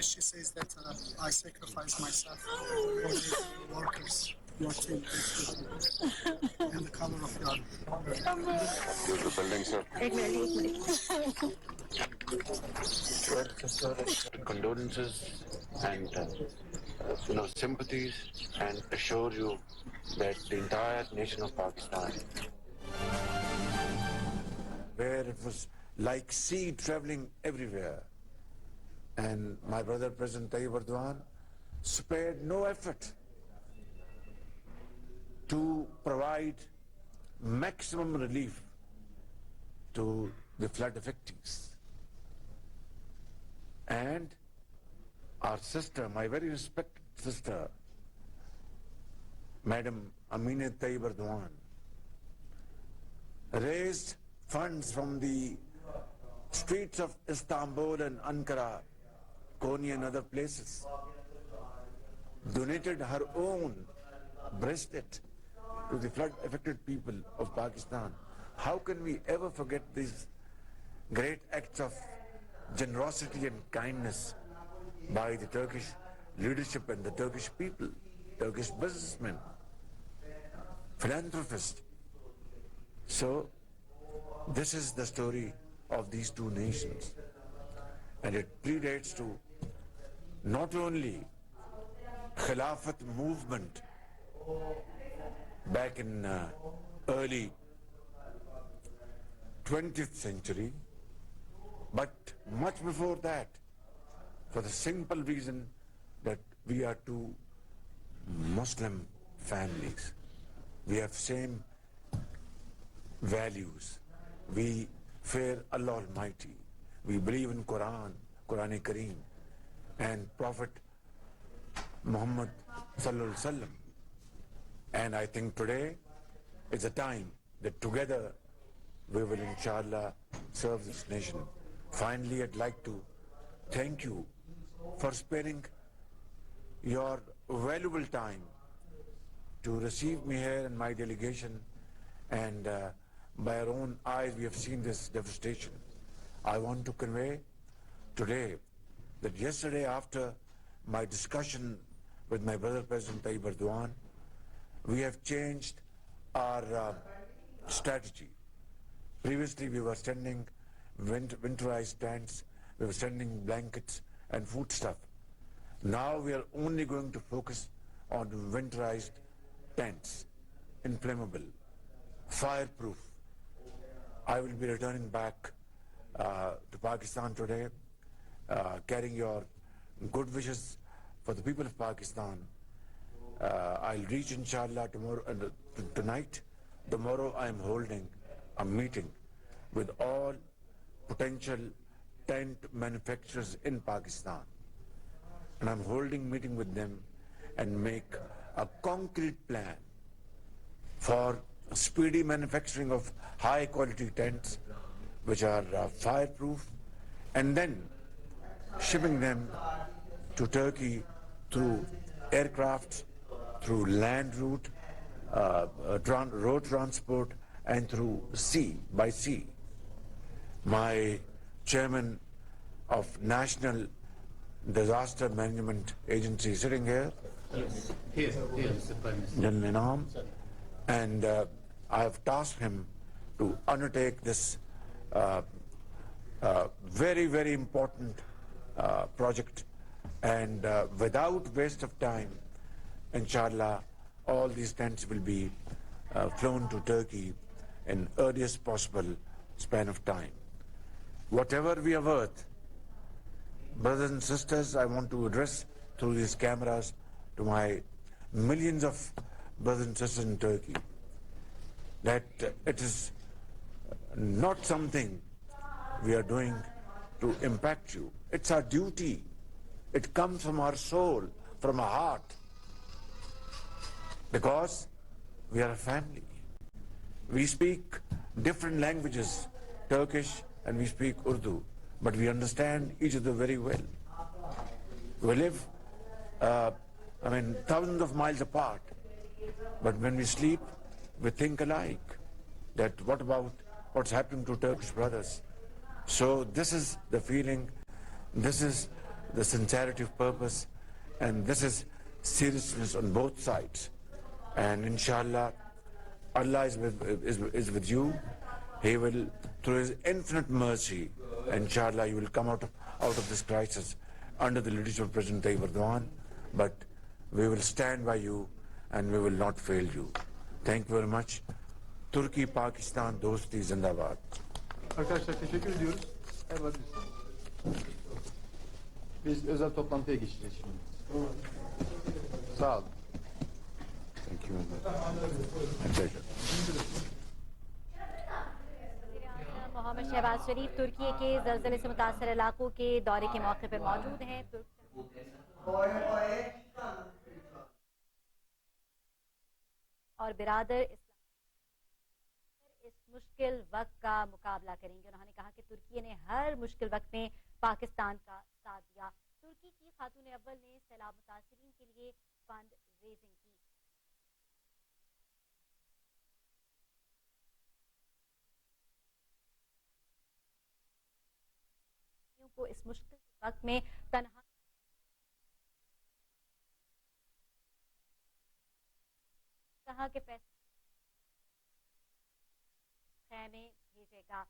she says that I sacrifice myself for the workers, your team, and the color of your. Beautiful building, sir. एक minute Well, sister, condolences and sympathies, and assure you that the entire nation of Pakistan, where it was like sea traveling everywhere, and my brother President Tayyip Erdogan spared no effort to provide maximum relief to the flood effectees. And our sister, my very respected sister, Madam Amina Tayyip Erdogan, raised funds from the streets of Istanbul and Ankara, Konya and other places, donated her own bracelet to the flood affected people of Pakistan. How can we ever forget these great acts of generosity and kindness by the Turkish leadership and the Turkish people, Turkish businessmen, philanthropists? So this is the story of these two nations, and it predates to not only Khilafat movement back in early 20th century, but much before that, for the simple reason that we are two Muslim families. We have same values. We fear Allah Almighty. We believe in Quran, Quran Kareem, and Prophet Muhammad Sallallahu Alaihi Wasallam. And I think today is a time that together we will inshallah serve this nation. Finally, I'd like to thank you for sparing your valuable time to receive me here and my delegation, and by our own eyes we have seen this devastation. I want to convey today that yesterday, after my discussion with my brother President Tayyip Erdogan, we have changed our strategy. Previously we were sending winterized tents, we were sending blankets and food stuff. Now we are only going to focus on winterized tents, inflammable, fireproof. I will be returning back to Pakistan today, carrying your good wishes for the people of Pakistan. I'll reach inshallah tomorrow, tonight. Tomorrow I am holding a meeting with all potential tent manufacturers in Pakistan, and I'm holding meeting with them and make a concrete plan for speedy manufacturing of high quality tents which are fireproof, and then shipping them to Turkey through aircraft, through land route, road transport, and through sea, by sea. My chairman of National Disaster Management Agency sitting here, Yes, here, Mr. Prime Minister. General Inam, and I have tasked him to undertake this very, very important project, and without waste of time, inshallah, all these tents will be flown to Turkey in earliest possible span of time. Whatever we are worth, brothers and sisters, I want to address through these cameras to my millions of brothers and sisters in Turkey that it is not something we are doing to impact you. It's our duty. It comes from our soul, from our heart, because we are a family. We speak different languages, Turkish and we speak Urdu, but we understand each other very well. We live, thousands of miles apart, but when we sleep, we think alike. That what about what's happening to Turkish brothers? So this is the feeling, this is the sincerity of purpose, and this is seriousness on both sides. And inshallah, Allah is with you. He will, through His infinite mercy, inshallah, you will come out of this crisis under the leadership of President Tayyip Erdogan. But we will stand by you and we will not fail you. Thank you very much. Turkey, Pakistan, dosti zindabad. Arkadaşlar teşekkür ediyoruz. Evet. Biz özel toplantıya geçeceğiz şimdi. Sağ olun. Thank you very much. My pleasure. Mohammad Shahbaz Sharif तुर्की के ज़लज़ले से मुतासर इलाकों के दौरे के मौके पर मौजूद हैं। और बिरादर इस मुश्किल वक्त का मुकाबला करेंगे। उन्होंने कहा कि तुर्की ने हर मुश्किल वक्त में पाकिस्तान का साथ दिया। तुर्की की खातून अव्वल ने सैलाब मुतासरीन के लिए फंड रेजिंग की। को इस मुश्किल वक्त में तनहा कहा कि पैसे खैमे भेजेगा।